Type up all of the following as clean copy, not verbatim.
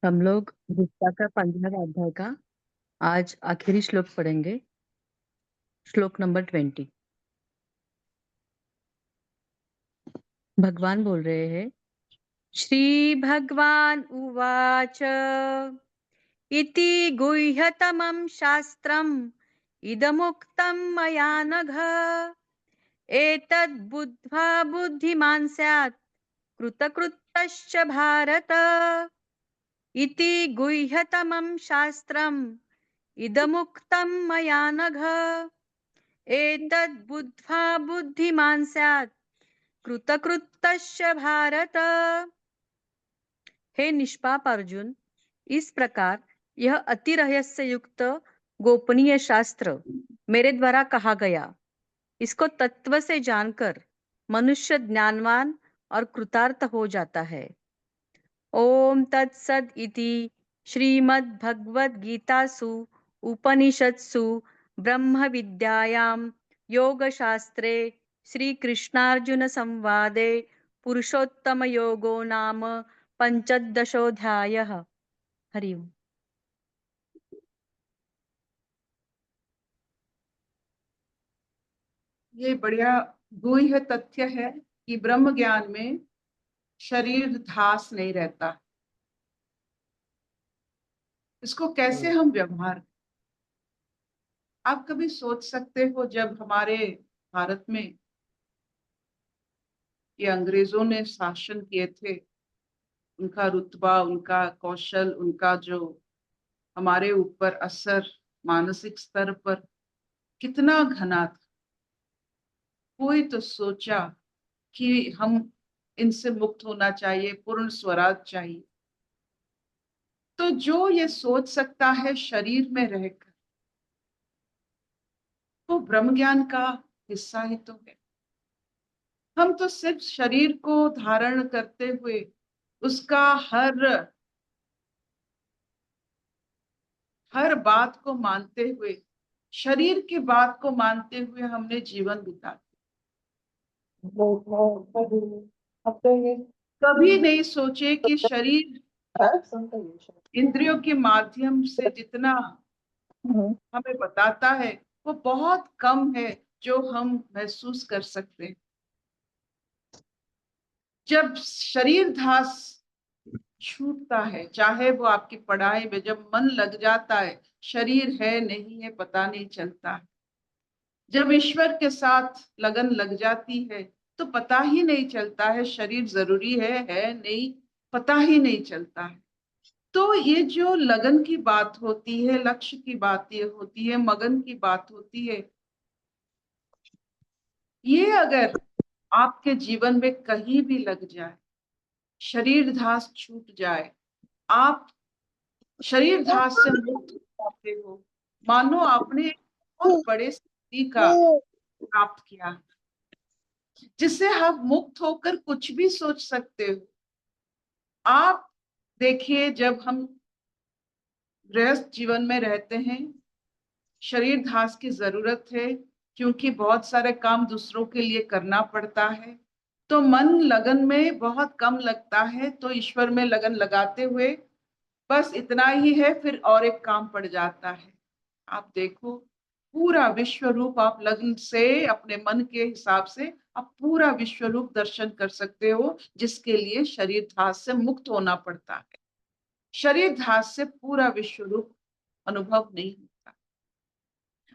हम लोग गीता का 15वां अध्याय का आज आखिरी श्लोक पढ़ेंगे। श्लोक नंबर 20। भगवान बोल रहे हैं, श्री भगवान उवाच इति गुह्यतमं शास्त्रम् इदमुक्तं मया नघ एतद् बुद्ध्वा बुद्धिमान् स्यात् कृतकृत्यश्च भारत। इति गुह्यतमं शास्त्रम् इदमुक्तं मया नघ एतद् बुद्ध्वा बुद्धिमान् स्यात् कृतकृत्यश्च भारत। हे निष्पाप अर्जुन, इस प्रकार यह अति रहस्य युक्त गोपनीय शास्त्र मेरे द्वारा कहा गया। इसको तत्व से जानकर मनुष्य ज्ञानवान और कृतार्थ हो जाता है। ओम तत्सद इति श्रीमद् भगवद गीतासु उपनिषत्सु ब्रह्म विद्यायां योग शास्त्रे श्री कृष्णार्जुन संवादे पुरुषोत्तम योगो नाम पंचदशोऽध्यायः। हरि ओम। ये बढ़िया गुह्य तथ्य है कि ब्रह्म ज्ञान में शरीर ध्यास नहीं रहता। इसको कैसे हम व्यवहार, आप कभी सोच सकते हो जब हमारे भारत में ये अंग्रेजों ने शासन किए थे, उनका रुतबा, उनका कौशल, उनका जो हमारे ऊपर असर मानसिक स्तर पर कितना घना था। कोई तो सोचा कि हम इनसे मुक्त होना चाहिए, पूर्ण स्वराज चाहिए। तो जो ये सोच सकता है शरीर में रहकर, वो ब्रह्म ज्ञान का हिस्सा ही तो है। हम तो सिर्फ शरीर को धारण करते हुए उसका हर बात को मानते हुए, शरीर की बात को मानते हुए हमने जीवन बिता कभी नहीं सोचे कि शरीर इंद्रियों के माध्यम से जितना हमें बताता है वो बहुत कम है जो हम महसूस कर सकते हैं। जब शरीर ध्यास छूटता है, चाहे वो आपकी पढ़ाई में, जब मन लग जाता है, शरीर है नहीं है पता नहीं चलता है। जब ईश्वर के साथ लगन लग जाती है तो पता ही नहीं चलता है शरीर जरूरी है नहीं, पता ही नहीं चलता है। तो ये जो लगन की बात होती है, लक्ष्य की बात ये होती है, मगन की बात होती है, ये अगर आपके जीवन में कहीं भी लग जाए, शरीर ध्यास छूट जाए, आप शरीर ध्यास से मुक्त हो जाते हो, मानो आपने एक बहुत बड़े सिद्धि का प्राप्त किया, जिससे आप मुक्त होकर कुछ भी सोच सकते हो। आप देखिए, जब हम गृहस्थ जीवन में रहते हैं, शरीर ध्यास की जरूरत है, क्योंकि बहुत सारे काम दूसरों के लिए करना पड़ता है, तो मन लगन में बहुत कम लगता है। तो ईश्वर में लगन लगाते हुए बस इतना ही है, फिर और एक काम पड़ जाता है। आप देखो, पूरा विश्व रूप आप लगन से, अपने मन के हिसाब से आप पूरा विश्व रूप दर्शन कर सकते हो, जिसके लिए शरीर ध्यास से मुक्त होना पड़ता है। शरीर ध्यास से पूरा विश्व रूप अनुभव नहीं होता।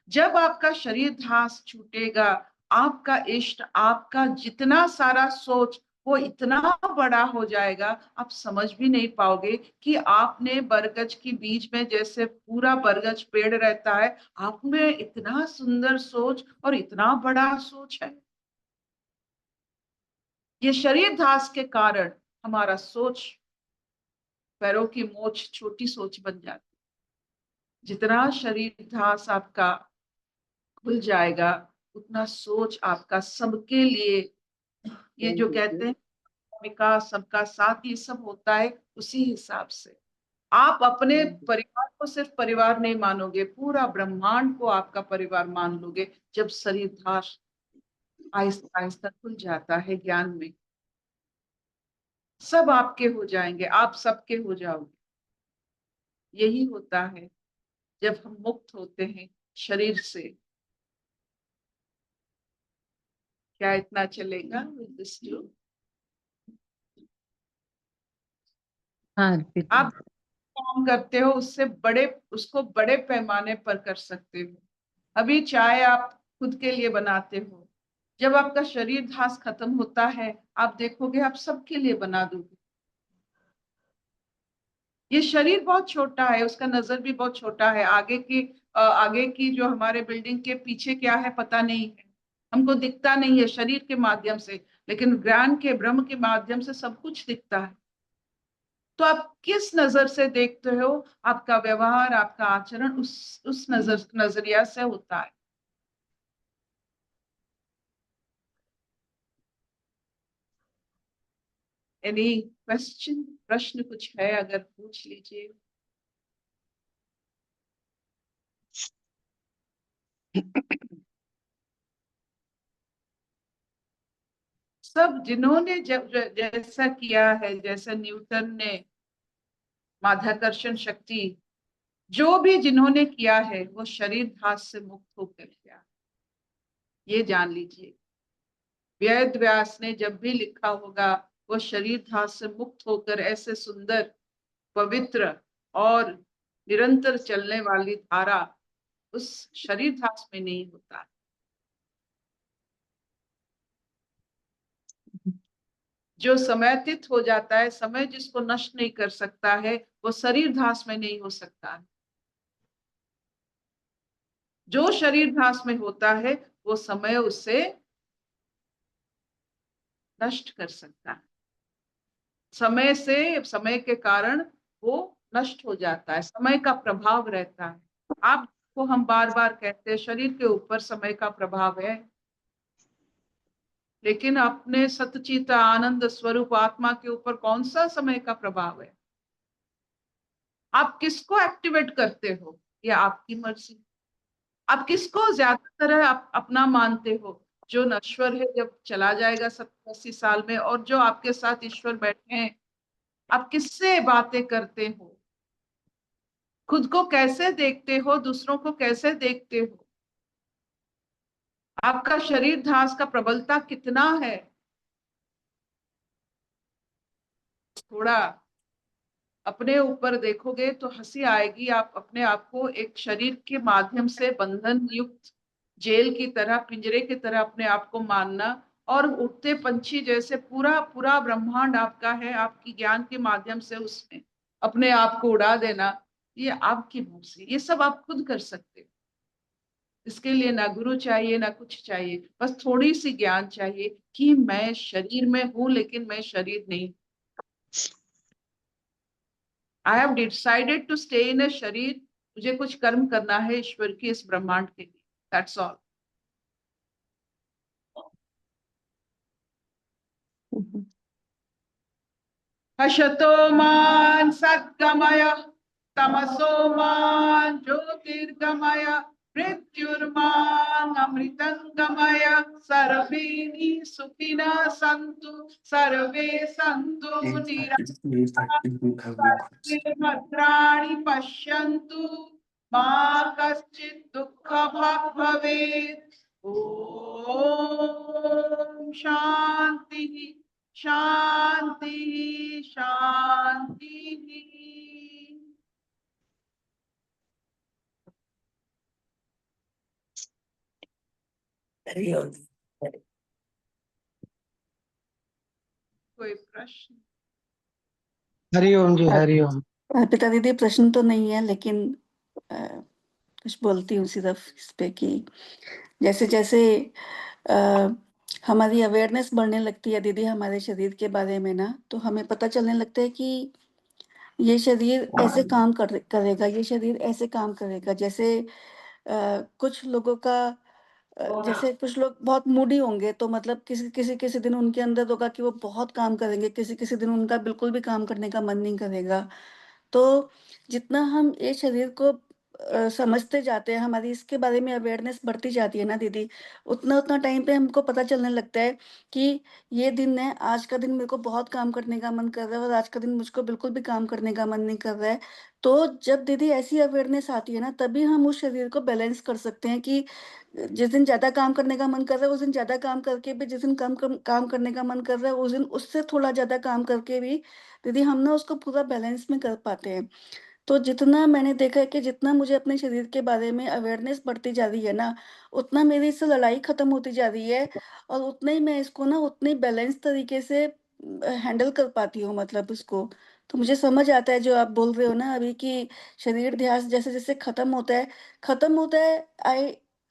जब आपका शरीर ध्यास छूटेगा, आपका इष्ट, आपका जितना सारा सोच, वो इतना बड़ा हो जाएगा, आप समझ भी नहीं पाओगे कि आपने बरगद की बीज में, जैसे पूरा बरगद पेड़ रहता है, आप में इतना सुंदर सोच और इतना बड़ा सोच है। ये शरीर ध्यास के कारण हमारा सोच, पैरों की मोच छोटी सोच बन जाती। जितना शरीर ध्यास आपका खुल जाएगा, उतना सोच आपका सबके लिए, ये जो कहते हैं विकास सबका साथ, ये सब होता है उसी हिसाब से। आप अपने परिवार को सिर्फ परिवार नहीं मानोगे, पूरा ब्रह्मांड को आपका परिवार मान लोगे, जब शरीर ध्यास आहिस्ता आहिस्ता खुल जाता है ज्ञान में। सब आपके हो जाएंगे, आप सबके हो जाओगे। यही होता है जब हम मुक्त होते हैं शरीर से। क्या इतना चलेगा with this too? हाँ repeat आप करें। काम करते हो उसको बड़े पैमाने पर कर सकते हो। अभी चाय आप खुद के लिए बनाते हो, जब आपका शरीर ध्यास खत्म होता है आप देखोगे आप सबके लिए बना दोगे। ये शरीर बहुत छोटा है, उसका नजर भी बहुत छोटा है। आगे की जो हमारे बिल्डिंग के पीछे क्या है पता नहीं है, हमको दिखता नहीं है शरीर के माध्यम से, लेकिन ज्ञान के ब्रह्म के माध्यम से सब कुछ दिखता है। तो आप किस नजर से देखते हो, आपका व्यवहार आपका आचरण उस नजरिया से होता है। एनी क्वेश्चन, प्रश्न कुछ है अगर पूछ लीजिए। सब जिन्होंने जैसा किया है, जैसे न्यूटन ने माध्याकर्षण शक्ति, जो भी जिन्होंने किया है वो शरीर ध्यास से मुक्त होकर किया, ये जान लीजिए। वेद व्यास ने जब भी लिखा होगा वो शरीर ध्यास से मुक्त होकर ऐसे सुंदर पवित्र और निरंतर चलने वाली धारा उस शरीर ध्यास में नहीं होता। जो समयतीत हो जाता है, समय जिसको नष्ट नहीं कर सकता है, वो शरीर ध्यास में नहीं हो सकता है। जो शरीर ध्यास में होता है वो समय उससे नष्ट कर सकता है। समय के कारण वो नष्ट हो जाता है, समय का प्रभाव रहता है। आपको हम बार बार कहते हैं शरीर के ऊपर समय का प्रभाव है, लेकिन अपने सतचित आनंद स्वरूप आत्मा के ऊपर कौन सा समय का प्रभाव है? आप किसको एक्टिवेट करते हो ये आपकी मर्जी। आप किसको ज्यादातर आप अपना मानते हो? जो नश्वर है जब चला जाएगा 70-80 साल में, और जो आपके साथ ईश्वर बैठे हैं, आप किससे बातें करते हो? खुद को कैसे देखते हो, दूसरों को कैसे देखते हो? आपका शरीर ध्यास का प्रबलता कितना है? थोड़ा अपने ऊपर देखोगे तो हंसी आएगी। आप अपने आप को एक शरीर के माध्यम से बंधन युक्त जेल की तरह, पिंजरे की तरह अपने आप को मानना, और उड़ते पंछी जैसे पूरा पूरा ब्रह्मांड आपका है, आपकी ज्ञान के माध्यम से उसमें अपने आप को उड़ा देना, ये आपकी मर्जी। ये सब आप खुद कर सकते हो। इसके लिए ना गुरु चाहिए ना कुछ चाहिए, बस थोड़ी सी ज्ञान चाहिए कि मैं शरीर में हूं लेकिन मैं शरीर नहीं। I have decided to stay in a शरीर। मुझे कुछ कर्म करना है ईश्वर की इस ब्रह्मांड के लिए, दैट्स ऑल। हशतो मान सद्गमय, तमसो मान ज्योतिर्गमय, मृत्युर्मान अमृतंगमय। सर्वे सुखिनः सन्तु, सर्वे सन्तु सर्वे भद्राणि पश्यन्तु, मा कश्चित् दुःखभाग् भवेत्। ओम शांति शांति शांति। हरिओम। कोई प्रश्न? हरिओम जी, हरिओम। अर्पिता दीदी, प्रश्न तो नहीं है लेकिन कुछ बोलती हूँ सिर्फ इस पे कि जैसे जैसे अ, हमारी अवेयरनेस बढ़ने लगती है दीदी हमारे शरीर के बारे में ना, तो हमें पता चलने लगता है कि ये शरीर ऐसे काम करेगा, ये शरीर ऐसे काम करेगा। जैसे कुछ लोगों का जैसे कुछ लोग बहुत मूडी होंगे, तो मतलब किसी किसी किसी दिन उनके अंदर होगा कि वो बहुत काम करेंगे, किसी किसी दिन उनका बिल्कुल भी काम करने का मन नहीं करेगा। तो जितना हम ये शरीर को समझते जाते हैं, हमारी इसके बारे में अवेयरनेस बढ़ती जाती है ना दीदी, उतना-उतना टाइम पे हमको पता चलने लगता है कि ये दिन है, आज का दिन मेरे को बहुत काम करने का मन कर रहा है और आज का दिन मुझको बिल्कुल भी काम करने का मन नहीं कर रहा है। तो जब दीदी ऐसी अवेयरनेस आती है ना, तभी हम उस शरीर को बैलेंस कर सकते हैं कि जिस दिन ज़्यादा काम करने का मन कर रहा है, उस दिन ज़्यादा काम करके भी, जिस दिन कम काम करने का मन कर रहा है, उस दिन उससे थोड़ा ज़्यादा काम करके भी दीदी हम ना उसको पूरा बैलेंस में कर पाते हैं। तो जितना मैंने देखा है कि जितना मुझे अपने शरीर के बारे में अवेयरनेस बढ़ती जा रही है ना, उतना मेरी इससे लड़ाई खत्म होती जा रही है और उतना ही मैं इसको ना उतने बैलेंस तरीके से हैंडल कर पाती हूँ मतलब उसको। तो मुझे समझ आता है जो आप बोल रहे हो ना अभी कि शरीर ध्यास जैसे-जैसे खत्म होता है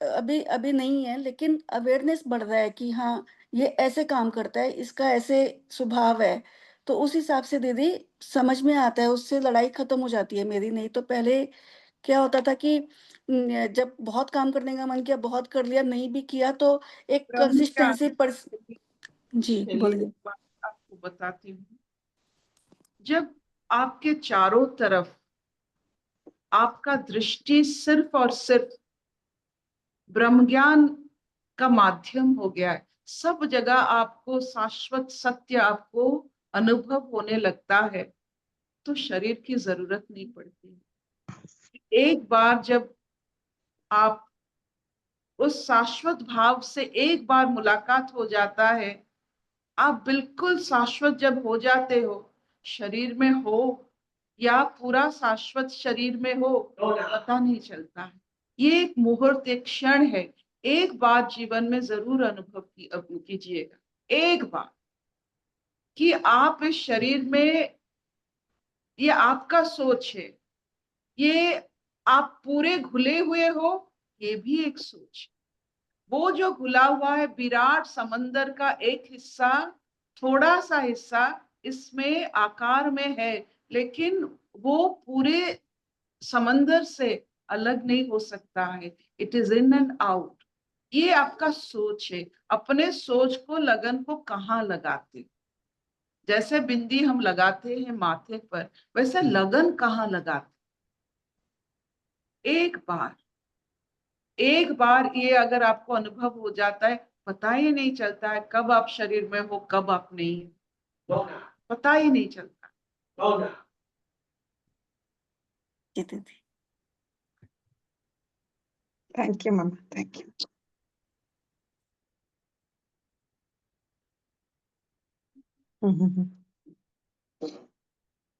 अभी अभी नहीं है लेकिन अवेयरनेस बढ़ रहा है कि हाँ, ये ऐसे काम करता है, इसका ऐसे स्वभाव है। तो उस हिसाब से दीदी समझ में आता है, उससे लड़ाई खत्म हो जाती है मेरी। नहीं तो पहले क्या होता था कि जब बहुत काम करने का मन किया, बहुत कर लिया, नहीं भी किया तो एक कंसिस्टेंसी पर जी, चलिए बोलिए। एक बात आपको बताती हूँ। जब आपके चारों तरफ आपका दृष्टि सिर्फ और सिर्फ ब्रह्म ज्ञान का माध्यम हो गया है, सब जगह आपको शाश्वत सत्य आपको अनुभव होने लगता है, तो शरीर की जरूरत नहीं पड़ती। एक बार जब आप उस शाश्वत भाव से एक बार मुलाकात हो जाता है, आप बिल्कुल शाश्वत जब हो जाते हो, शरीर में हो या पूरा शाश्वत शरीर में हो, पता नहीं चलता है। ये एक मुहूर्त, एक क्षण है। एक बार जीवन में जरूर अनुभव कीजिएगा, एक बार, कि आप इस शरीर में, ये आपका सोच है, ये आप पूरे घुले हुए हो, ये भी एक सोच है। वो जो घुला हुआ है विराट समंदर का एक हिस्सा, थोड़ा सा हिस्सा इसमें आकार में है, लेकिन वो पूरे समंदर से अलग नहीं हो सकता है। It is in and out. ये आपका सोच है। अपने सोच को, लगन को कहाँ लगाते? जैसे बिंदी हम लगाते हैं माथे पर, वैसे लगन कहाँ लगाते? एक बार ये अगर आपको अनुभव हो जाता है, पता ही नहीं चलता है कब आप शरीर में हो, कब आप नहीं हो, पता ही नहीं चलता। जी दीदी। Thank you, Mama. Thank you. Mm-hmm.